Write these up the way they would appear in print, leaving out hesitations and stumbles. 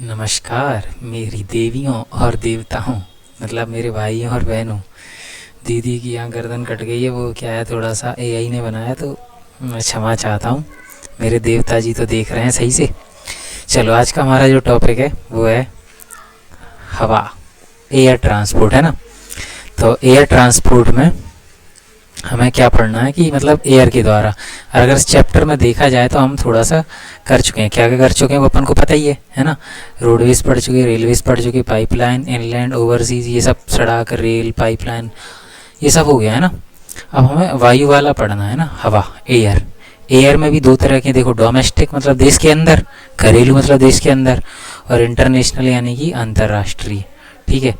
नमस्कार मेरी देवियों और देवताओं, मतलब मेरे भाइयों और बहनों। दीदी की यहाँ गर्दन कट गई है, वो क्या है, थोड़ा सा एआई ने बनाया, तो मैं क्षमा चाहता हूँ। मेरे देवता जी तो देख रहे हैं सही से। चलो, आज का हमारा जो टॉपिक है वो है हवा, एयर ट्रांसपोर्ट, है ना। तो एयर ट्रांसपोर्ट में हमें क्या पढ़ना है कि मतलब एयर के द्वारा, अगर इस चैप्टर में देखा जाए तो हम थोड़ा सा कर चुके हैं। क्या क्या कर चुके हैं वो अपन को पता ही है ना। रोडवेज पढ़ चुके, रेलवेज पढ़ चुके, पाइपलाइन, इनलैंड, ओवरसीज, ये सब, सड़क, रेल, पाइपलाइन, ये सब हो गया है ना। अब हमें वायु वाला पढ़ना है ना, हवा, एयर। एयर में भी दो तरह के, देखो, डोमेस्टिक मतलब देश के अंदर, घरेलू मतलब देश के अंदर, और इंटरनेशनल यानी कि अंतर्राष्ट्रीय। ठीक है।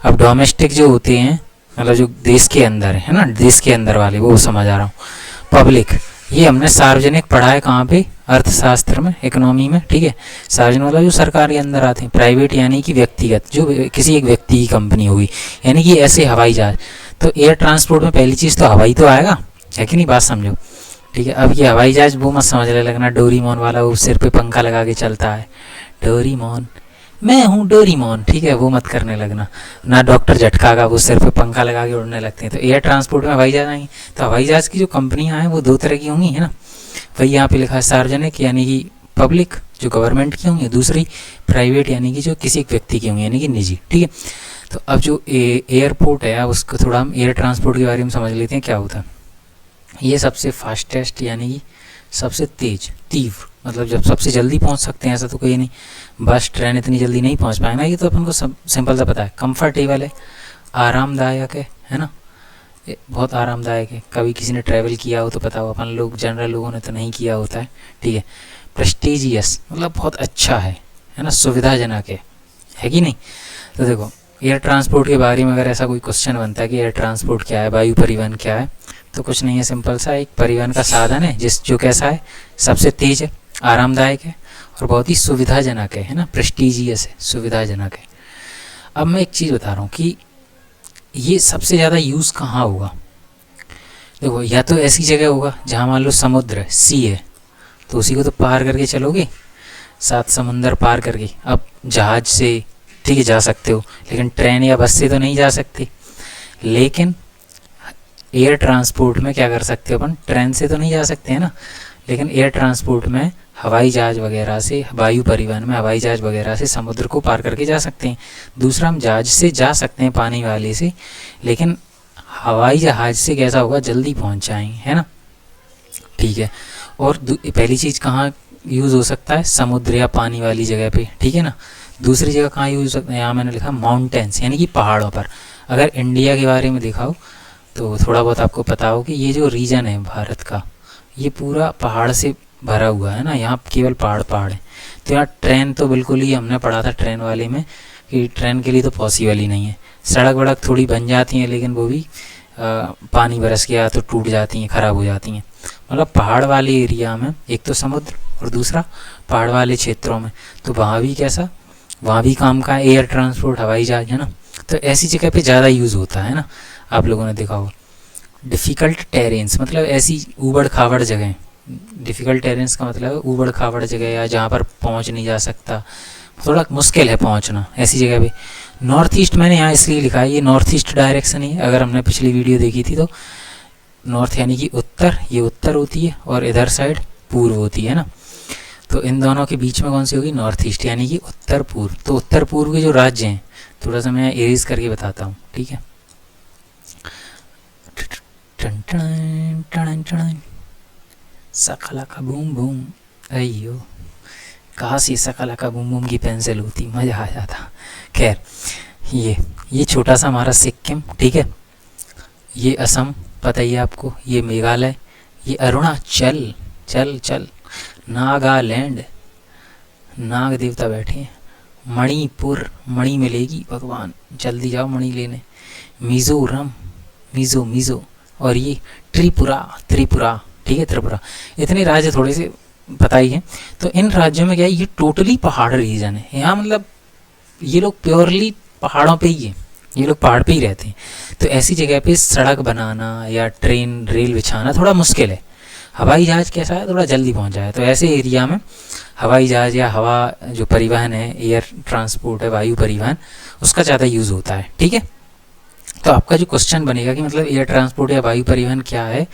अब डोमेस्टिक जो होते हैं मतलब जो देश के अंदर है ना, देश के अंदर वाले, वो समझ आ रहा हूँ। पब्लिक, ये हमने सार्वजनिक पढ़ा है कहाँ पे, अर्थशास्त्र में, इकोनॉमी में। ठीक है। सार्वजनिक मतलब जो सरकार के अंदर आते हैं। प्राइवेट यानी कि व्यक्तिगत, जो किसी एक व्यक्ति की कंपनी होगी, यानी कि ऐसे हवाई जहाज। तो एयर ट्रांसपोर्ट में पहली चीज़ तो हवाई तो आएगा, है कि नहीं, बात समझो। ठीक है। अब ये हवाई जहाज वो मत समझने लगना डोरीमोन वाला, वो सिर पे पंखा लगा के चलता है, डोरीमोन, मैं हूँ डोरीमोन। ठीक है, वो मत करने लगना ना। डॉक्टर झटका का वो सिर पे पंखा लगा के उड़ने लगते हैं। तो एयर ट्रांसपोर्ट में हवाई जहाज आएंगे। तो हवाई जहाज की जो कंपनियां हैं वो दो तरह की होंगी, है ना। वही यहाँ पे लिखा है, सार्वजनिक यानी कि पब्लिक, जो गवर्नमेंट की होंगी। दूसरी प्राइवेट यानी कि जो किसी एक व्यक्ति की होंगी, यानी कि निजी। ठीक है। तो अब जो एयरपोर्ट है, अब उसको थोड़ा हम एयर ट्रांसपोर्ट के बारे में समझ लेते हैं क्या होता है। ये सबसे फास्टेस्ट यानी कि सबसे तेज, तीव्र, मतलब जब सबसे जल्दी पहुंच सकते हैं, ऐसा तो कोई नहीं। बस ट्रेन इतनी जल्दी नहीं पहुंच पाएगा, ये तो अपन को सब सिंपल सा पता है। कंफर्टेबल है, आरामदायक है ना, ये बहुत आरामदायक है। कभी किसी ने ट्रैवल किया हो तो पता हो, अपन लोग जनरल लोगों ने तो नहीं किया होता है। ठीक है। प्रेस्टीजियस मतलब बहुत अच्छा है ना, सुविधाजनक है कि नहीं। तो देखो, एयर ट्रांसपोर्ट के बारे में अगर ऐसा कोई क्वेश्चन बनता है कि एयर ट्रांसपोर्ट क्या है, वायु परिवहन क्या है, तो कुछ नहीं है, सिंपल सा एक परिवहन का साधन है जो कैसा है, सबसे तेज है, आरामदायक है और बहुत ही सुविधाजनक है ना, प्रेस्टीजियस है, सुविधाजनक है। अब मैं एक चीज़ बता रहा हूँ कि ये सबसे ज़्यादा यूज़ कहाँ होगा। देखो, या तो ऐसी जगह होगा जहाँ मान लो समुद्र है, सी है, तो उसी को तो पार करके चलोगे, 7 समुंदर पार करके। अब जहाज से ठीक है जा सकते हो, लेकिन ट्रेन या बस से तो नहीं जा सकते। लेकिन एयर ट्रांसपोर्ट में क्या कर सकते हो अपन, ट्रेन से तो नहीं जा सकते हैं ना, लेकिन एयर ट्रांसपोर्ट में हवाई जहाज वगैरह से, वायु परिवहन में हवाई जहाज वगैरह से समुद्र को पार करके जा सकते हैं। दूसरा, हम जहाज से जा सकते हैं, पानी वाले से, लेकिन हवाई जहाज से कैसा होगा, जल्दी पहुंच जाएंगे, है ना। ठीक है। और पहली चीज़ कहाँ यूज़ हो सकता है, समुद्र या पानी वाली जगह पे, ठीक है ना। दूसरी जगह कहाँ यूज़ हो सकता है, यहाँ मैंने लिखा माउंटेन्स यानी कि पहाड़ों पर। अगर इंडिया के बारे में दिखाओ तो थोड़ा बहुत आपको पता हो कि ये जो रीजन है भारत का, ये पूरा पहाड़ से भरा हुआ है ना, यहाँ केवल पहाड़ पहाड़ है। तो यहाँ ट्रेन तो बिल्कुल ही, हमने पढ़ा था ट्रेन वाले में कि ट्रेन के लिए तो पॉसिबल ही नहीं है। सड़क वड़क थोड़ी बन जाती हैं, लेकिन वो भी पानी बरस गया तो टूट जाती हैं, ख़राब हो जाती हैं। मतलब पहाड़ वाले एरिया में एक तो समुद्र और दूसरा पहाड़ वाले क्षेत्रों में, तो वहाँ भी कैसा, वहाँ भी काम का एयर ट्रांसपोर्ट, हवाई जहाज, है ना। तो ऐसी जगह पे ज़्यादा यूज़ होता है ना, आप लोगों ने देखा होगा। डिफ़िकल्ट टेरेंस मतलब ऐसी ऊबड़ खाबड़ जगह। डिफ़िकल्ट टेरेंस का मतलब है ऊबड़ खाबड़ जगह, या जहाँ पर पहुँच नहीं जा सकता, थोड़ा मुश्किल है पहुँचना, ऐसी जगह पे। नॉर्थ ईस्ट मैंने यहाँ इसलिए लिखा है, ये नॉर्थ ईस्ट डायरेक्शन ही है। अगर हमने पिछली वीडियो देखी थी तो नॉर्थ यानी कि उत्तर, ये उत्तर होती है, और इधर साइड पूर्व होती है ना। तो इन दोनों के बीच में कौन सी होगी, नॉर्थ ईस्ट यानी कि उत्तर पूर्व। तो उत्तर पूर्व के जो राज्य हैं, थोड़ा सा मैं एरीज करके बताता हूँ, ठीक है। सकला का बूम बूम, अयो, काश ये सकला का बूम बूम की पेंसिल होती, मज़ा आ जाता। खैर, ये छोटा सा हमारा सिक्किम, ठीक है। ये असम पता ही है आपको, ये मेघालय, ये अरुणाचल, चल चल, नागालैंड, नाग देवता बैठे हैं, मणिपुर, मणि मिलेगी भगवान, जल्दी जाओ मणि लेने, मिज़ोरम, मिज़ो, और ये त्रिपुरा, ठीक है, त्रिपुरा। इतने राज्य थोड़े से पता ही है। तो इन राज्यों में क्या है, ये टोटली पहाड़ रीजन है। यहाँ मतलब ये लोग प्योरली पहाड़ों पे ही है, ये लोग पहाड़ पे ही रहते हैं। तो ऐसी जगह पे सड़क बनाना या ट्रेन रेल बिछाना थोड़ा मुश्किल है। हवाई जहाज़ कैसा है, थोड़ा जल्दी पहुंच जाए। तो ऐसे एरिया में हवाई जहाज़ या हवा जो परिवहन है, एयर ट्रांसपोर्ट है, वायु परिवहन, उसका ज़्यादा यूज़ होता है। ठीक है, तो आपका जो क्वेश्चन बनेगा कि मतलब एयर ट्रांसपोर्ट या वायु परिवहन क्या है,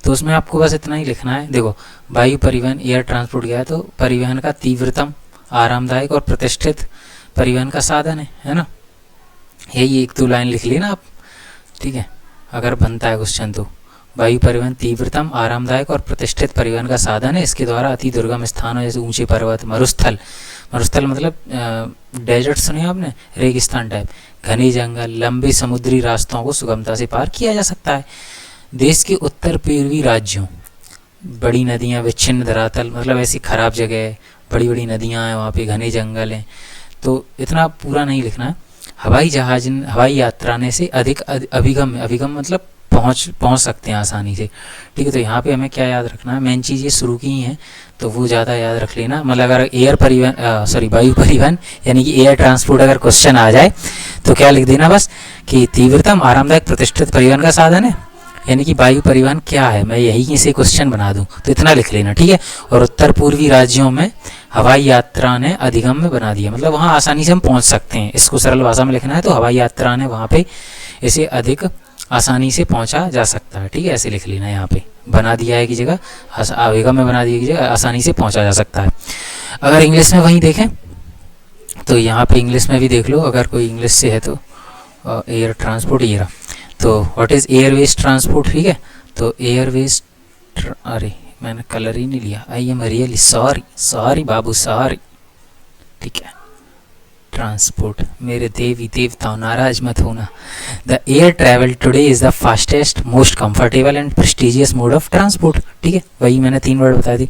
तो उसमें आपको बस इतना ही लिखना है। देखो, वायु परिवहन, एयर ट्रांसपोर्ट क्या है, तो परिवहन का तीव्रतम, आरामदायक और प्रतिष्ठित परिवहन का साधन है ना। यही 1-2 लाइन लिख लेना आप। ठीक है, अगर बनता है क्वेश्चन तो वायु परिवहन तीव्रतम, आरामदायक और प्रतिष्ठित परिवहन का साधन है। इसके द्वारा अति दुर्गम स्थानों जैसे ऊंचे पर्वत, मरुस्थल, मरुस्थल मतलब डेजर्ट सुने आपने, रेगिस्तान टाइप, घने जंगल, लंबे समुद्री रास्तों को सुगमता से पार किया जा सकता है। देश के उत्तर पूर्वी राज्यों, बड़ी नदियाँ, विच्छिन्न धरातल, मतलब ऐसी खराब जगह है, बड़ी बड़ी नदियाँ हैं वहाँ पे, घने जंगल हैं, तो इतना पूरा नहीं लिखना है। हवाई यात्रा ने से अधिक अभिगम, अभिगम मतलब पहुंच सकते हैं आसानी से। ठीक है, तो यहाँ पे हमें क्या याद रखना है, मेन चीज़ ये शुरू की हैं तो वो ज़्यादा याद रख लेना। मतलब अगर एयर परिवहन वायु परिवहन यानी कि एयर ट्रांसपोर्ट अगर क्वेश्चन आ जाए तो क्या लिख देना बस कि तीव्रतम, आरामदायक, प्रतिष्ठित परिवहन का साधन है, यानी कि वायु परिवहन क्या है, मैं यही से क्वेश्चन बना दूं, तो इतना लिख लेना। ठीक है, और उत्तर पूर्वी राज्यों में हवाई यात्रा ने अधिगम्य बना दिया, मतलब वहाँ आसानी से हम पहुँच सकते हैं। इसको सरल भाषा में लिखना है तो हवाई यात्रा ने वहाँ पे इसे अधिक आसानी से पहुँचा जा सकता है। ठीक है, ऐसे लिख लेना, यहाँ पे बना दिया है की जगह, अधिगम्य बना दिया की जगह आसानी से पहुँचा जा सकता है। अगर इंग्लिश में वहीं देखें तो यहाँ पे इंग्लिश में भी देख लो, अगर कोई इंग्लिश से है तो एयर ट्रांसपोर्ट, ये रहा। तो व्हाट इज़ एयरवेज ट्रांसपोर्ट। ठीक है, तो एयरवेज, अरे मैंने कलर ही नहीं लिया, I am really sorry Babu, sorry. ठीक है, ट्रांसपोर्ट, मेरे देवी देवताओं नाराज मत होना। The air travel today is the fastest, most comfortable and prestigious mode of transport. ठीक है, वही मैंने 3 वर्ड बता दी।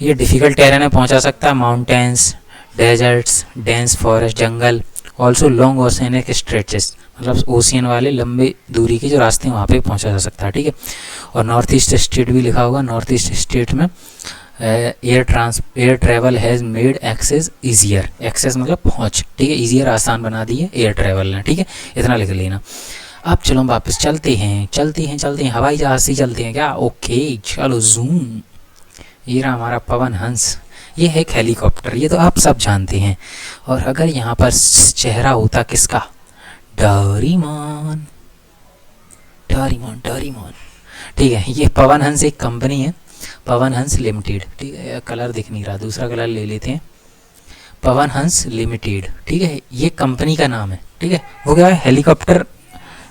ये डिफ़िकल्ट टेरेन में पहुंचा सकता है, माउंटेन्स, डेजर्ट्स, डेंस फॉरेस्ट, जंगल, ऑल्सो लॉन्ग ओशियनिक स्ट्रेचेस, मतलब ओशियन वाले लंबे दूरी के जो रास्ते हैं वहाँ पे पहुँचा जा सकता है। ठीक है, और नॉर्थ ईस्ट स्टेट भी लिखा होगा, नॉर्थ ईस्ट स्टेट में air travel has made access easier, access मतलब पहुँच। ठीक है, ईजियर आसान बना दी है एयर ट्रैवल ने। ठीक है, इतना लिख लेना। अब चलो हम वापस चलते हैं, हवाई जहाज़ से चलते हैं क्या। ओके चलो, जूम, ये रहा हमारा पवन हंस, ये है एक हेलीकॉप्टर, ये तो आप सब जानते हैं। और अगर यहाँ पर चेहरा होता किसका, डोरेमोन। ठीक है, ये पवन हंस एक कंपनी है, पवन हंस लिमिटेड। ठीक है, कलर दिख नहीं रहा, दूसरा कलर ले लेते हैं, पवन हंस लिमिटेड। ठीक है, ये कंपनी का नाम है। ठीक है, वो क्या है, हेलीकॉप्टर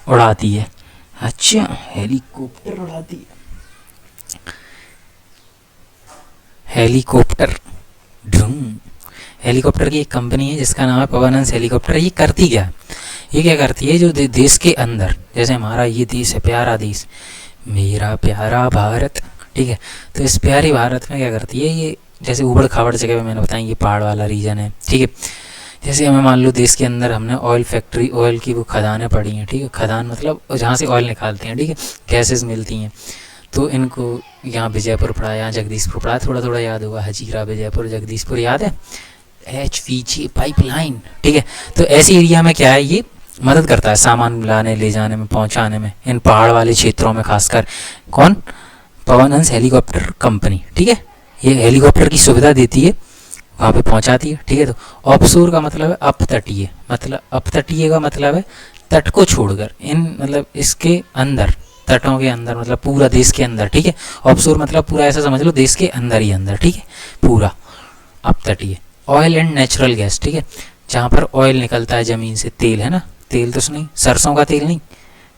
उड़ाती है। अच्छा, हेलीकॉप्टर उड़ाती है, हेलीकॉप्टर हेलीकॉप्टर की एक कंपनी है जिसका नाम है पवन हंस हेलीकॉप्टर। ये करती क्या है, ये क्या करती है, जो देश के अंदर, जैसे हमारा ये देश है, प्यारा देश, मेरा प्यारा भारत। ठीक है, तो इस प्यारे भारत में क्या करती है, ये जैसे ऊबड़ खाबड़ जगह पे मैंने बताया, ये पहाड़ वाला रीजन है। ठीक है, जैसे हमें मान लो देश के अंदर हमने ऑयल फैक्ट्री, ऑयल की वो खदानें पड़ी हैं। ठीक है, खदान मतलब जहाँ से ऑयल निकालते हैं। ठीक है, गैसेस मिलती हैं, तो इनको यहाँ विजयपुर पड़ा, यहाँ जगदीशपुर पड़ा, थोड़ा थोड़ा याद होगा, हजीरा, विजयपुर, जगदीशपुर याद है, HVG पाइपलाइन। ठीक है, तो ऐसे एरिया में क्या है, ये मदद करता है सामान लाने, ले जाने में, पहुंचाने में, इन पहाड़ वाले क्षेत्रों में खासकर। कौन, पवन हंस हेलीकॉप्टर कंपनी। ठीक है, ये हेलीकॉप्टर की सुविधा देती है, वहाँ पे पहुंचाती है। ठीक है, तो ऑफशोर का मतलब है अपतटीय, मतलब अपतटीय का मतलब है तट को छोड़कर, इन मतलब इसके अंदर, तटों के अंदर, मतलब पूरा देश के अंदर। ठीक है, ऑफशोर मतलब पूरा ऐसा समझ लो देश के अंदर ही अंदर। ठीक है, पूरा अपतटीय। Oil and natural gas. ठीक है, जहाँ पर ऑयल निकलता है ज़मीन से, तेल है ना, तेल तो नहीं, सरसों का तेल नहीं,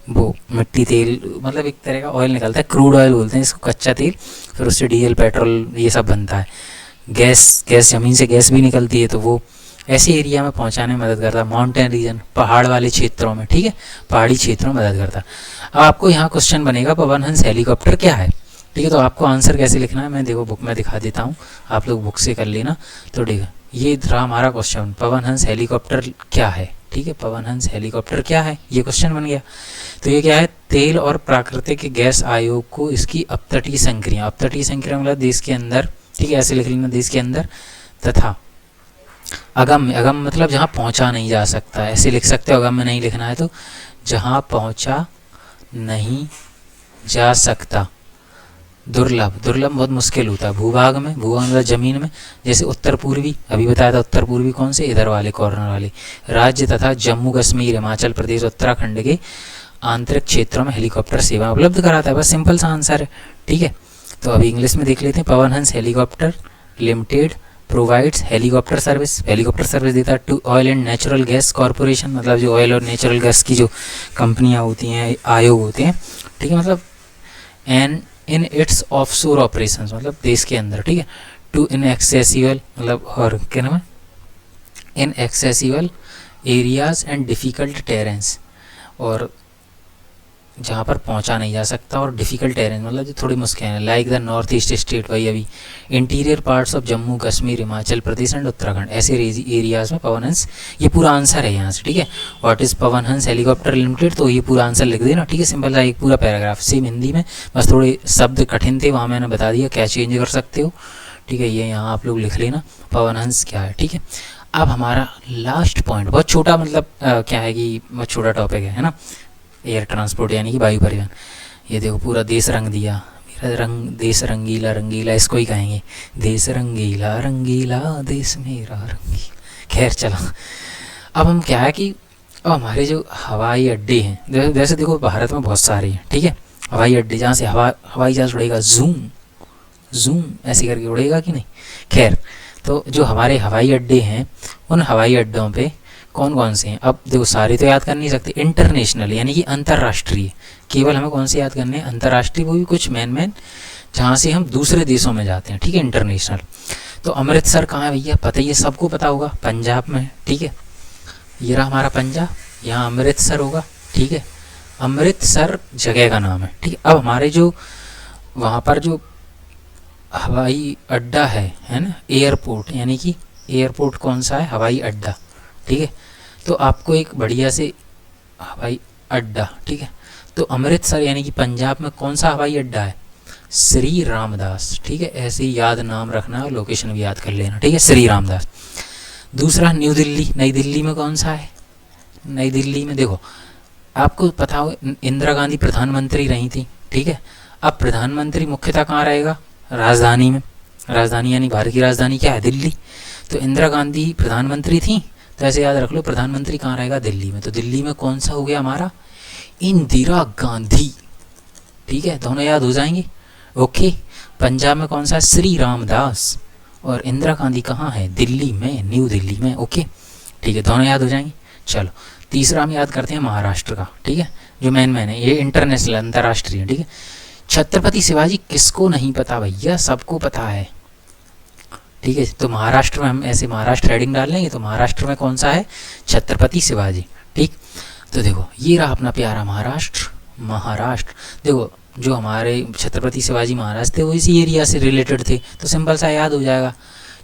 वो मिट्टी तेल, मतलब एक तरह का ऑयल निकलता है, क्रूड ऑयल बोलते हैं इसको, कच्चा तेल, फिर उससे डीजल, पेट्रोल, ये सब बनता है। गैस ज़मीन से गैस भी निकलती है, तो वो ऐसे एरिया में पहुंचाने में मदद करता है। माउंटेन रीजन, पहाड़ वाले क्षेत्रों में। ठीक है, पहाड़ी क्षेत्रों में मदद करता है। अब आपको यहाँ क्वेश्चन बनेगा पवन हंस हेलीकॉप्टर क्या है। ठीक है, तो आपको आंसर कैसे लिखना है, मैं देखो बुक में दिखा देता हूँ, आप लोग बुक से कर लेना। तो देखो, ये रहा हमारा क्वेश्चन, पवन हंस हेलीकॉप्टर क्या है। ठीक है, पवन हंस हेलीकॉप्टर क्या है, ये क्वेश्चन बन गया। तो ये क्या है, तेल और प्राकृतिक गैस आयोग को इसकी अपतटीय संक्रिया, अपतटीय संक्रिया मतलब देश के अंदर। ठीक है, ऐसे लिख लेना, देश के अंदर, तथा अगम, अगम मतलब जहाँ पहुँचा नहीं जा सकता, ऐसे लिख सकते हो। अगम में नहीं लिखना है, तो जहाँ पहुँचा नहीं जा सकता, दुर्लभ, दुर्लभ बहुत मुश्किल होता है भूभाग में, भूभाग मतलब जमीन में, जैसे उत्तर पूर्वी, अभी बताया था उत्तर पूर्वी कौन से, इधर वाले कॉर्नर वाले राज्य तथा जम्मू कश्मीर, हिमाचल प्रदेश, उत्तराखंड के आंतरिक क्षेत्रों में हेलीकॉप्टर सेवा उपलब्ध कराता है। बस सिंपल सा आंसर है, ठीक है। तो अभी इंग्लिश में देख लेते हैं। Pawan Hans helicopter limited provides helicopter service, helicopter service देता है to oil and natural gas corporation, मतलब जो ऑयल और नेचुरल गैस की जो कंपनियां होती हैं, आयोग होते हैं, ठीक है, मतलब and in its offshore operations, मतलब देश के अंदर, ठीक है। टू इनएक्सेसिबल, मतलब और क्या नाम है, inaccessible areas and difficult terrains, और जहाँ पर पहुँचा नहीं जा सकता, और डिफ़िकल्ट टेरेंस मतलब जो थोड़ी मुश्किल है, like the north east state, वही अभी interior parts of Jammu Kashmir, Himachal Pradesh and Uttarakhand, ऐसे एरियाज में पवन हंस, ये पूरा आंसर है यहाँ से, ठीक है। What is Pawan Hans helicopter limited, तो ये पूरा आंसर लिख देना, ठीक है, सिंपल सा एक पूरा पैराग्राफ, सेम हिंदी में, बस थोड़े शब्द कठिन थे, वहाँ मैंने बता दिया क्या चेंज कर सकते हो, ठीक है। ये यहाँ आप लोग लिख लेना पवन हंस क्या है, ठीक है। अब हमारा लास्ट पॉइंट बहुत छोटा, मतलब क्या है कि बहुत छोटा टॉपिक है ना, एयर ट्रांसपोर्ट यानी कि वायु परिवहन। ये देखो पूरा देश रंग दिया, मेरा रंग देश रंगीला रंगीला, इसको ही कहेंगे, देश रंगीला रंगीला देश मेरा रंगीला। खैर चलो, अब हम क्या है कि अब हमारे जो हवाई अड्डे हैं, वैसे देखो भारत में बहुत सारे हैं, ठीक है, हवाई अड्डे जहाँ से हवाई जहाज उड़ेगा, जूम जूम ऐसे करके उड़ेगा कि नहीं। खैर, तो जो हमारे हवाई अड्डे हैं, उन हवाई अड्डों पे कौन कौन से हैं, अब देखो सारे तो याद कर नहीं सकते, इंटरनेशनल यानी कि अंतर्राष्ट्रीय, केवल हमें कौन से याद करने हैं, अंतर्राष्ट्रीय, वो भी कुछ मेन जहाँ से हम दूसरे देशों में जाते हैं, ठीक है, इंटरनेशनल। तो अमृतसर कहाँ है भैया, पता ही है, सबको पता होगा, पंजाब में है, ठीक है, ये रहा हमारा पंजाब, यहाँ अमृतसर होगा, ठीक है, अमृतसर जगह का नाम है, ठीक है। अब हमारे जो वहाँ पर जो हवाई अड्डा है ना, एयरपोर्ट, यानी कि एयरपोर्ट कौन सा है, हवाई अड्डा, ठीक है। तो आपको एक बढ़िया से हवाई अड्डा, ठीक है, तो अमृतसर यानी कि पंजाब में कौन सा हवाई अड्डा है, श्री रामदास, ठीक है, ऐसे ही याद नाम रखना और लोकेशन भी याद कर लेना, ठीक है, श्री रामदास। दूसरा न्यू दिल्ली, नई दिल्ली में कौन सा है, नई दिल्ली में देखो आपको पता हो इंदिरा गांधी प्रधानमंत्री रही थी, ठीक है। अब प्रधानमंत्री मुख्यतः कहाँ रहेगा, राजधानी में, राजधानी यानी भारत की राजधानी क्या है, दिल्ली। तो इंदिरा गांधी प्रधानमंत्री थी, तो ऐसे याद रख लो प्रधानमंत्री कहाँ रहेगा, दिल्ली में। तो दिल्ली में कौन सा हो गया हमारा, इंदिरा गांधी, ठीक है, दोनों याद हो जाएंगे, ओके। पंजाब में कौन सा, श्री रामदास, और इंदिरा गांधी कहाँ है, दिल्ली में, न्यू दिल्ली में, ओके, ठीक है, दोनों याद हो जाएंगे। चलो तीसरा हम याद करते हैं महाराष्ट्र का, ठीक है, जो मेन है, ये इंटरनेशनल अंतर्राष्ट्रीय, ठीक है। छत्रपति शिवाजी किसको नहीं पता भैया, सबको पता है, ठीक है। तो महाराष्ट्र में हम ऐसे महाराष्ट्र हेडिंग डाल लेंगे, तो महाराष्ट्र में कौन सा है, छत्रपति शिवाजी, ठीक। तो देखो ये रहा अपना प्यारा महाराष्ट्र, महाराष्ट्र देखो जो हमारे छत्रपति शिवाजी महाराज थे वो इसी एरिया से रिलेटेड थे, तो सिंपल सा याद हो जाएगा,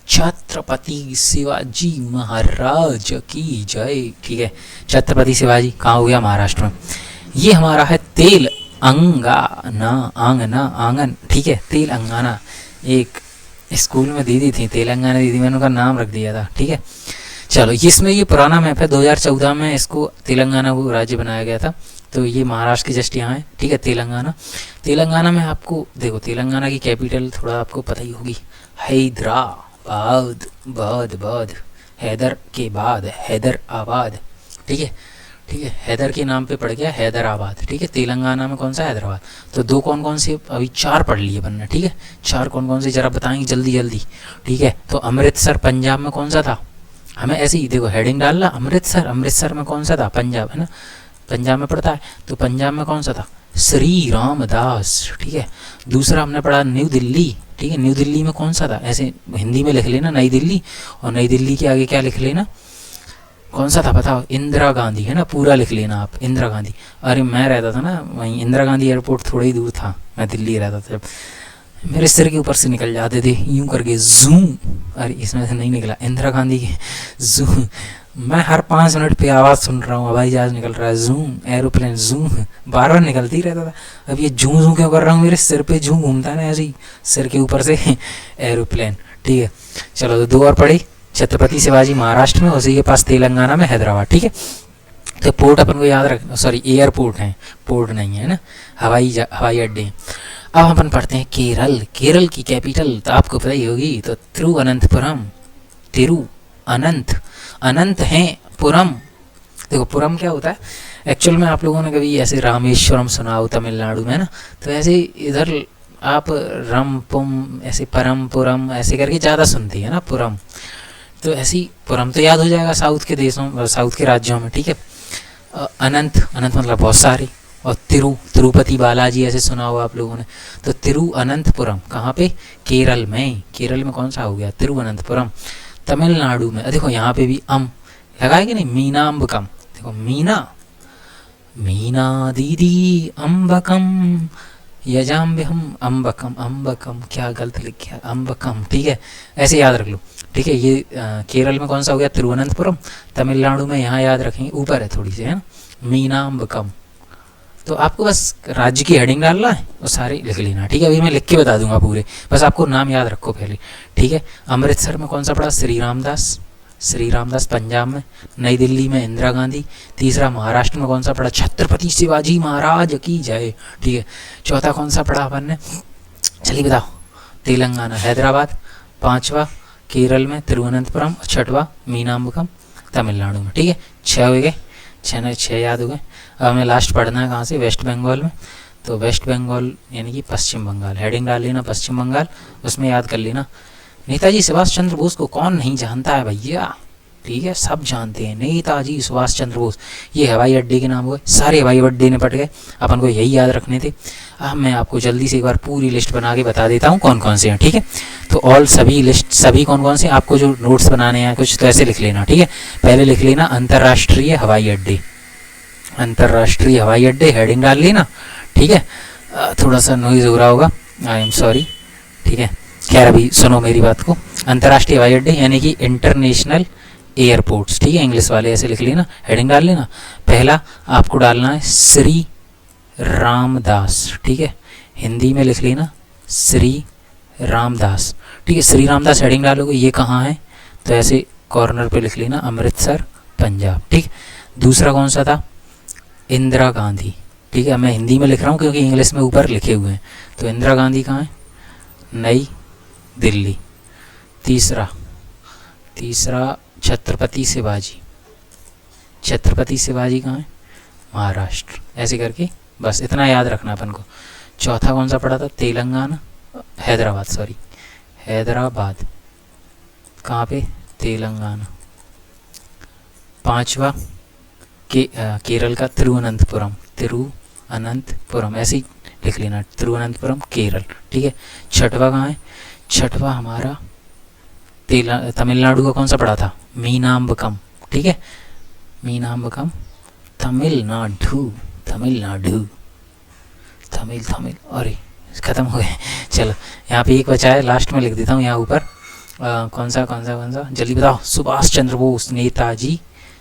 छत्रपति शिवाजी महाराज की जय, ठीक है। छत्रपति शिवाजी कहाँ हो गया, महाराष्ट्र में। ये हमारा है तेलंगाना, आंगना आंगन, ठीक है, तेलंगाना, एक स्कूल में दीदी थी तेलंगाना दीदी, मैंने उनका नाम रख दिया था, ठीक है। चलो इसमें ये पुराना मैप है, 2014 में इसको तेलंगाना को राज्य बनाया गया था, तो ये महाराष्ट्र की जस्ट यहाँ है, ठीक है, तेलंगाना। तेलंगाना में आपको देखो तेलंगाना की कैपिटल थोड़ा आपको पता ही होगी, हैदराबाद, बाद बाद हैदर के बाद हैदराबाद, ठीक है, ठीक है, हैदर के नाम पे पड़ गया हैदराबाद, ठीक है। तेलंगाना में कौन सा, हैदराबाद। तो दो कौन कौन से, अभी चार पढ़ लिए बनना, ठीक है, चार कौन कौन से जरा बताएंगे जल्दी जल्दी, ठीक है। तो अमृतसर पंजाब में कौन सा था, हमें ऐसे ही देखो हेडिंग डालना, अमृतसर, अमृतसर में कौन सा था, पंजाब है ना, पंजाब में पड़ता है, तो पंजाब में कौन सा था, श्री रामदास, ठीक है। दूसरा हमने पढ़ा न्यू दिल्ली, ठीक है, न्यू दिल्ली में कौन सा था, ऐसे हिंदी में लिख लेना नई दिल्ली, और नई दिल्ली के आगे क्या लिख लेना, कौन सा था बताओ, इंदिरा गांधी, है ना, पूरा लिख लेना आप, इंदिरा गांधी। अरे मैं रहता था ना वहीं, इंदिरा गांधी एयरपोर्ट थोड़ा ही दूर था, मैं दिल्ली रहता था, जब मेरे सिर के ऊपर से निकल जाते थे यूं करके जूम, अरे इसमें से नहीं निकला, इंदिरा गांधी के जूम, मैं हर 5 मिनट पे आवाज़ सुन रहा हूँ, हवाई जहाज निकल रहा है, जूम, एरोप्लेन जूम, बार बार निकलती ही रहता था। अब ये जूं जूं क्यों कर रहा हूँ, मेरे सिर पे जूं घूमता है ना ऐसे ही, सिर के ऊपर से एरोप्लेन, ठीक है। चलो तो दो और पढ़ी, छत्रपति शिवाजी महाराष्ट्र में, उसी के पास तेलंगाना में हैदराबाद, ठीक है। तो पोर्ट अपन को याद रख, सॉरी एयरपोर्ट है, पोर्ट नहीं है ना, हवाई अड्डे हैं। अब अपन पढ़ते हैं केरल। केरल की कैपिटल तो आपको पता ही होगी, तो तिरुवनंतपुरम। तिरु अनंत, अनंत है पुरम। देखो पुरम क्या होता है एक्चुअल में, आप लोगों ने कभी ऐसे रामेश्वरम सुना हो तमिलनाडु में ना, तो ऐसे इधर आप रमपुम ऐसे परमपुरम ऐसे करके ज़्यादा सुनती है ना पुरम, तो ऐसी पुरम तो याद हो जाएगा साउथ के देशों, साउथ के राज्यों में, ठीक है। अनंत, अनंत मतलब बहुत सारे, और तिरुपति बालाजी ऐसे सुना हो आप लोगों ने, तो तिरुअनंतपुरम कहाँ पे, केरल में। केरल में कौन सा हो गया, तिरुअनंतपुरम। तमिलनाडु में देखो यहाँ पे भी लगा है कि नहीं, मीनाम्बकम। देखो मीना दीदी अम्बकम यजाम्बिहम अम्बकम, अम्बकम क्या गलत लिखा है, अम्बकम, ठीक है, ऐसे याद रख लो, ठीक है। ये केरल में कौन सा हो गया, तिरुवनंतपुरम। तमिलनाडु में यहाँ याद रखेंगे, ऊपर है थोड़ी सी, है ना, मीनाम्बकम। तो आपको बस राज्य की हेडिंग डालना है और सारे लिख लेना, ठीक है। अभी मैं लिख के बता दूंगा पूरे, बस आपको नाम याद रखो पहले, ठीक है। अमृतसर में कौन सा पड़ा, श्री रामदास, श्री रामदास पंजाब में। नई दिल्ली में इंदिरा गांधी। तीसरा महाराष्ट्र में कौन सा पड़ा, छत्रपति शिवाजी महाराज की जय, ठीक है। चौथा कौन सा पढ़ा अपन ने, चलिए बताओ, तेलंगाना हैदराबाद। पांचवा केरल में तिरुवनंतपुरम, छठवा मीनाम्बकम तमिलनाडु में, ठीक है। 6 हो गए, 6 याद हो गए। अब हमें लास्ट पढ़ना है कहाँ से, वेस्ट बंगाल में। तो वेस्ट बंगाल यानी कि पश्चिम बंगाल, हेडिंग डाल लेना पश्चिम बंगाल, उसमें याद कर लेना नेताजी सुभाष चंद्र बोस को कौन नहीं जानता है भैया, ठीक है, सब जानते हैं नेताजी सुभाष चंद्र बोस। ये हवाई अड्डे के नाम हुए, सारे हवाई अड्डे निपट गए, अपन को यही याद रखने थे। अब मैं आपको जल्दी से एक बार पूरी लिस्ट बना के बता देता हूँ कौन कौन से हैं, ठीक है। तो ऑल सभी लिस्ट, सभी कौन कौन से, आपको जो नोट्स बनाने हैं कुछ तो ऐसे लिख लेना, ठीक है। पहले लिख लेना अंतर्राष्ट्रीय हवाई अड्डे, अंतर्राष्ट्रीय हवाई अड्डे, हेडिंग डाल लेना, ठीक है। थोड़ा सा नॉइज़ हो रहा होगा, आई एम सॉरी, ठीक है। खैर अभी सुनो मेरी बात को। अंतर्राष्ट्रीय हवाई अड्डे यानी कि इंटरनेशनल एयरपोर्ट्स, ठीक है, इंग्लिश वाले ऐसे लिख लेना, हेडिंग डाल लेना। पहला आपको डालना है श्री रामदास, ठीक है, हिंदी में लिख लेना श्री रामदास, ठीक है। श्री रामदास हेडिंग डालोगे, ये कहाँ है, तो ऐसे कॉर्नर पे लिख लेना अमृतसर पंजाब, ठीक। दूसरा कौन सा था, इंदिरा गांधी, ठीक है। मैं हिंदी में लिख रहा हूँ क्योंकि इंग्लिश में ऊपर लिखे हुए हैं, तो इंदिरा गांधी कहाँ है, नई दिल्ली। तीसरा छत्रपति शिवाजी, छत्रपति शिवाजी कहाँ है, महाराष्ट्र, ऐसे करके बस इतना याद रखना अपन को। चौथा कौन सा पड़ा था, तेलंगाना, हैदराबाद, सॉरी हैदराबाद, कहाँ पे, तेलंगाना। पांचवा केरल का तिरुवनंतपुरम, तिरुवनंतपुरम ऐसे ही लिख लेना, तिरुवनंतपुरम केरल, ठीक है। छठवा कहाँ है, छठवा हमारा तमिलनाडु का कौन सा पड़ा था, मीनाम्बकम, ठीक है, मीनाम्बकम तमिलनाडु, तमिलनाडु, तमिल, अरे खत्म हो गए, चलो यहाँ पे एक बचा है, लास्ट में लिख देता हूँ यहाँ ऊपर। कौन सा जल्दी बताओ, सुभाष चंद्र बोस, नेताजी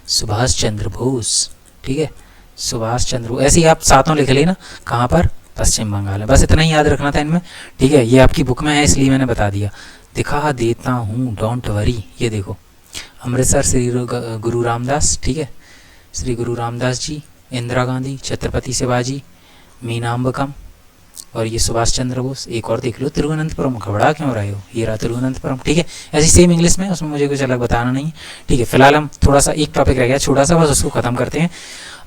सुभाष चंद्र बोस, ठीक है, सुभाष चंद्र बोस, ऐसे ही आप सातों लिख लेना, कहाँ पर, पश्चिम बंगाल है। बस इतना ही याद रखना था इनमें, ठीक है। ये आपकी बुक में है इसलिए मैंने बता दिया, दिखा देता हूँ, डोंट वरी। ये देखो अमृतसर श्री गुरु रामदास, ठीक है, श्री गुरु रामदास जी, इंदिरा गांधी, छत्रपति शिवाजी, मीनाम्बकम, और ये सुभाष चंद्र बोस। एक और देख लो, तिरुवनंतपुरम, घबरा क्यों रहे हो, ये रहा तिरुवनंतपुरम, ठीक है। ऐसी सेम इंग्लिश में, उसमें मुझे कुछ अलग बताना नहीं है, ठीक है। फिलहाल हम थोड़ा सा एक टॉपिक रह गया छोटा सा, बस उसको ख़त्म करते हैं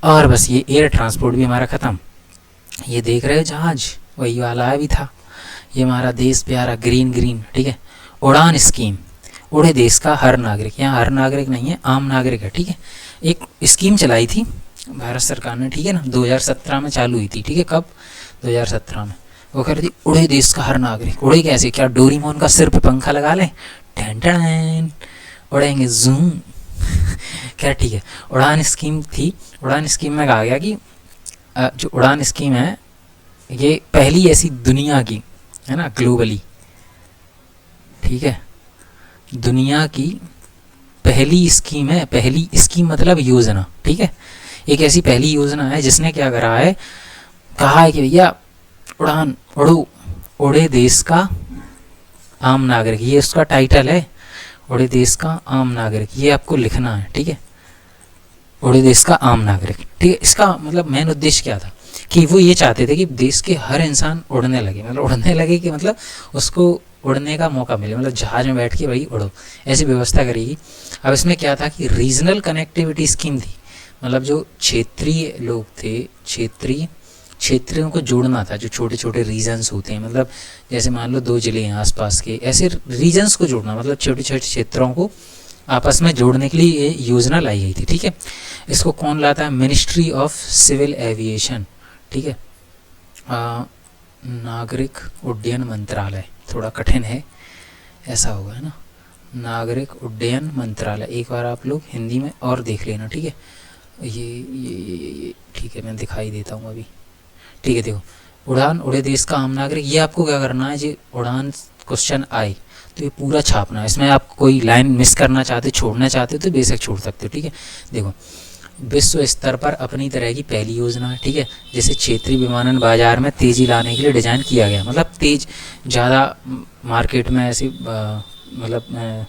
और बस ये एयर ट्रांसपोर्ट भी हमारा ख़त्म। ये देख रहे हो जहाज, वही वाला है भी था, ये हमारा देश प्यारा ग्रीन, ठीक है। उड़ान स्कीम, उड़े देश का हर नागरिक, यहाँ हर नागरिक नहीं है, आम नागरिक है, ठीक है। एक स्कीम चलाई थी भारत सरकार ने, ठीक है ना, 2017 में चालू हुई थी, ठीक है। कब, 2017 में। वो कह रही थी उड़े देश का हर नागरिक। उड़े कैसे, क्या डोरीमोन का सिर पे पंखा लगा लें, टैन उड़ेंगे जूम क्या, ठीक है। उड़ान स्कीम थी, उड़ान स्कीम में कहा गया कि जो उड़ान स्कीम है ये पहली ऐसी दुनिया की है ना, ग्लोबली, ठीक है, दुनिया की पहली स्कीम है। पहली स्कीम मतलब योजना, ठीक है। एक ऐसी पहली योजना है जिसने क्या करा है, कहा है कि भैया उड़ान उड़ो, उड़े देश का आम नागरिक, ये उसका टाइटल है, उड़े देश का आम नागरिक, ये आपको लिखना है, ठीक है, उड़े देश का आम नागरिक, ठीक है। इसका मतलब मेन उद्देश्य क्या था कि वो ये चाहते थे कि देश के हर इंसान उड़ने लगे, मतलब उड़ने लगे कि मतलब उसको उड़ने का मौका मिले, मतलब जहाज में बैठ के भाई उड़ो, ऐसी व्यवस्था करेगी। अब इसमें क्या था कि रीजनल कनेक्टिविटी स्कीम थी, मतलब जो क्षेत्रीय लोग थे, क्षेत्रों को जोड़ना था, जो छोटे छोटे रीजन्स होते हैं, मतलब जैसे मान लो 2 जिले हैं आसपास के, ऐसे रीजन्स को जोड़ना, मतलब छोटे छोटे क्षेत्रों को आपस में जोड़ने के लिए ये योजना लाई गई थी। ठीक है, इसको कौन लाता है? Ministry of civil aviation. ठीक है, नागरिक उड्डयन मंत्रालय, थोड़ा कठिन है, ऐसा होगा, है ना, नागरिक उड्डयन मंत्रालय। एक बार आप लोग हिंदी में और देख लेना। ठीक है, ये ठीक है, मैं दिखाई देता हूँ अभी। ठीक है, देखो, उड़ान उड़े देश का आम नागरिक, ये आपको क्या करना है, जी उड़ान क्वेश्चन आए तो ये पूरा छापना है। इसमें आप कोई लाइन मिस करना चाहते, छोड़ना चाहते तो बेशक छोड़ सकते हो। ठीक है, देखो, विश्व स्तर पर अपनी तरह की पहली योजना है। ठीक है, जैसे क्षेत्रीय विमानन बाजार में तेज़ी लाने के लिए डिज़ाइन किया गया, मतलब तेज ज़्यादा मार्केट में ऐसी मतलब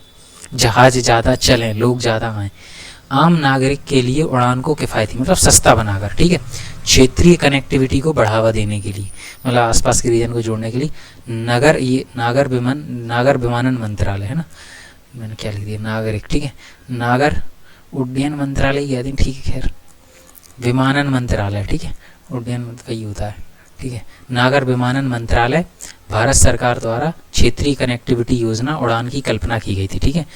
जहाज़ ज़्यादा चलें, लोग ज़्यादा आएँ। आम नागरिक के लिए उड़ान को किफ़ायती, मतलब सस्ता बनाकर। ठीक है, क्षेत्रीय कनेक्टिविटी को बढ़ावा देने के लिए, मतलब आसपास के रीजन को जोड़ने के लिए नागर विमानन मंत्रालय, है ना, मैंने क्या लिख दिया, नागरिक। ठीक है, नागर उड्डयन मंत्रालय कहते हैं, ठीक है, खैर विमानन मंत्रालय। ठीक है, उड्डयन वही होता है। ठीक है, नागर विमानन मंत्रालय भारत सरकार द्वारा क्षेत्रीय कनेक्टिविटी योजना उड़ान की कल्पना की गई थी। ठीक है,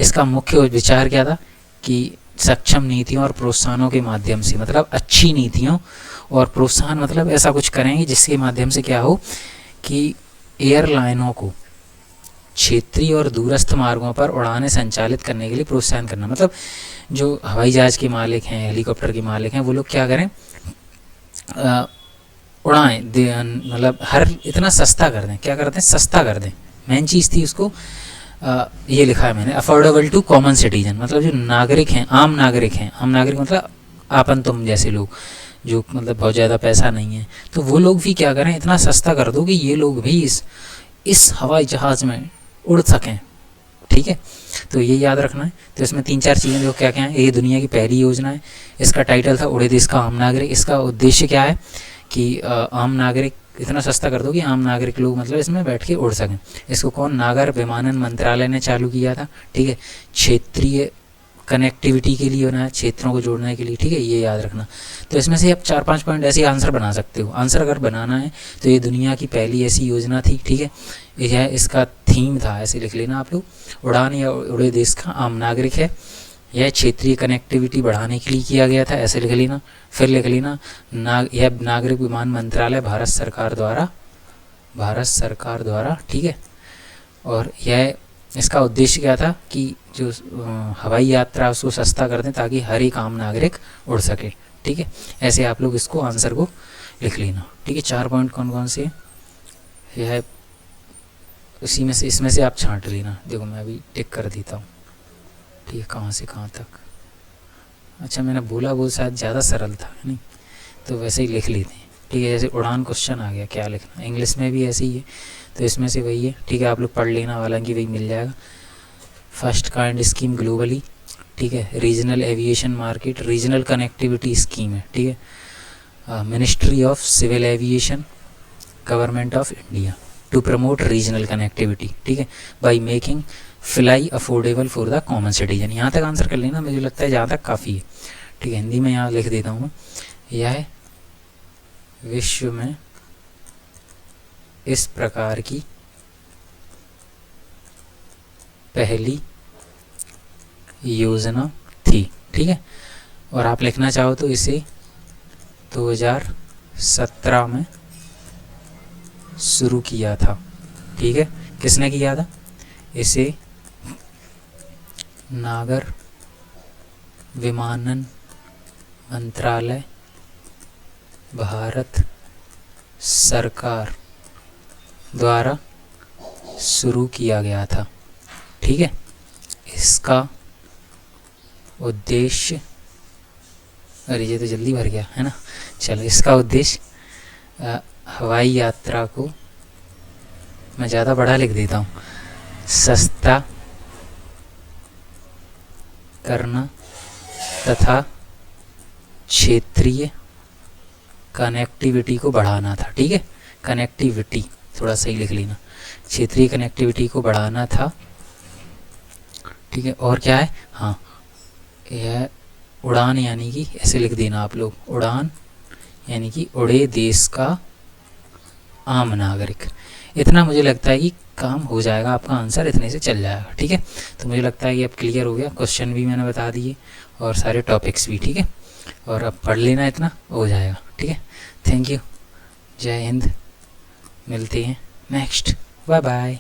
इसका मुख्य विचार क्या था कि सक्षम नीतियों और प्रोत्साहनों के माध्यम से, मतलब अच्छी नीतियों और प्रोत्साहन, मतलब ऐसा कुछ करेंगे जिसके माध्यम से क्या हो कि एयरलाइनों को क्षेत्रीय और दूरस्थ मार्गों पर उड़ानें संचालित करने के लिए प्रोत्साहन करना। मतलब जो हवाई जहाज के मालिक हैं, हेलीकॉप्टर के मालिक हैं, वो लोग क्या करें, उड़ाएं, मतलब हर इतना सस्ता कर दें, क्या करते हैं, सस्ता कर दें। मेन चीज़ थी उसको, ये लिखा है मैंने, अफोर्डेबल टू कॉमन सिटीजन, मतलब जो नागरिक हैं, आम नागरिक हैं, आम नागरिक मतलब आपन तुम जैसे लोग, जो मतलब बहुत ज़्यादा पैसा नहीं है, तो वो लोग भी क्या करें, इतना सस्ता कर दो कि ये लोग भी इस हवाई जहाज़ में उड़ सकें। ठीक है, तो ये याद रखना है। तो इसमें 3-4 चीज़ें देखो क्या क्या है। ये दुनिया की पहली योजना है, इसका टाइटल था उड़े देश का आम नागरिक। इसका उद्देश्य क्या है कि आम नागरिक, इतना सस्ता कर दो कि आम नागरिक लोग मतलब इसमें बैठ के उड़ सकें। इसको कौन, नागर विमानन मंत्रालय ने चालू किया था। ठीक है, क्षेत्रीय कनेक्टिविटी के लिए बनाया, क्षेत्रों को जोड़ने के लिए। ठीक है, ये याद रखना। तो इसमें से आप 4-5 पॉइंट ऐसे आंसर बना सकते हो। आंसर अगर बनाना है तो ये दुनिया की पहली ऐसी योजना थी। ठीक है, यह इसका थीम था, ऐसे लिख लेना आप लोग, उड़ान या उड़े देश का आम नागरिक है। यह क्षेत्रीय कनेक्टिविटी बढ़ाने के लिए किया गया था, ऐसे लिख लेना। फिर लिख लेना यह नागरिक विमान मंत्रालय भारत सरकार द्वारा। ठीक है, और यह इसका उद्देश्य क्या था कि जो हवाई यात्रा उसको सस्ता कर दें ताकि हर एक आम नागरिक उड़ सके। ठीक है, ऐसे आप लोग इसको आंसर को लिख लेना। ठीक है, 4 पॉइंट कौन कौन से, यह इसी में से, इसमें से आप छांट लेना। देखो मैं अभी टिक कर देता हूँ। ठीक है, कहाँ से कहाँ तक, अच्छा मैंने बोला वो शायद ज़्यादा सरल था, नहीं तो वैसे ही लिख लेते हैं। ठीक है, जैसे उड़ान क्वेश्चन आ गया, क्या लिखना, इंग्लिश में भी ऐसे ही है, तो इसमें से वही है। ठीक है, आप लोग पढ़ लेना, हालांकि वही मिल जाएगा। First kind scheme globally. ठीक है, regional aviation market, regional connectivity scheme है। ठीक है, ministry of civil aviation, government of India, to promote regional connectivity. ठीक है, by making fly affordable for the common citizen. यहाँ तक आंसर कर लेना, मुझे लगता है जहाँ तक काफ़ी है। ठीक है, हिंदी में यहाँ लिख देता हूँ। यह विश्व में इस प्रकार की पहली योजना थी। ठीक है, और आप लिखना चाहो तो इसे 2017 में शुरू किया था। ठीक है, किसने किया था, इसे नागर विमानन मंत्रालय भारत सरकार द्वारा शुरू किया गया था। ठीक है, इसका उद्देश्य, अरे ये तो जल्दी भर गया है ना, चलो, इसका उद्देश्य हवाई यात्रा को, मैं ज़्यादा बड़ा लिख देता हूँ, सस्ता करना तथा क्षेत्रीय कनेक्टिविटी को बढ़ाना था, ठीक है, कनेक्टिविटी थोड़ा सही लिख लेना, क्षेत्रीय कनेक्टिविटी को बढ़ाना था, ठीक है। और क्या है, हाँ यह उड़ान यानी कि ऐसे लिख देना आप लोग, उड़ान यानी कि उड़े देश का आम नागरिक। इतना मुझे लगता है कि काम हो जाएगा, आपका आंसर इतने से चल जाएगा, ठीक है। तो मुझे लगता है कि अब क्लियर हो गया, क्वेश्चन भी मैंने बता दिए और सारे टॉपिक्स भी, ठीक है। और अब पढ़ लेना, इतना हो जाएगा, ठीक है। थैंक यू, जय हिंद, मिलते हैं नेक्स्ट, बाय बाय।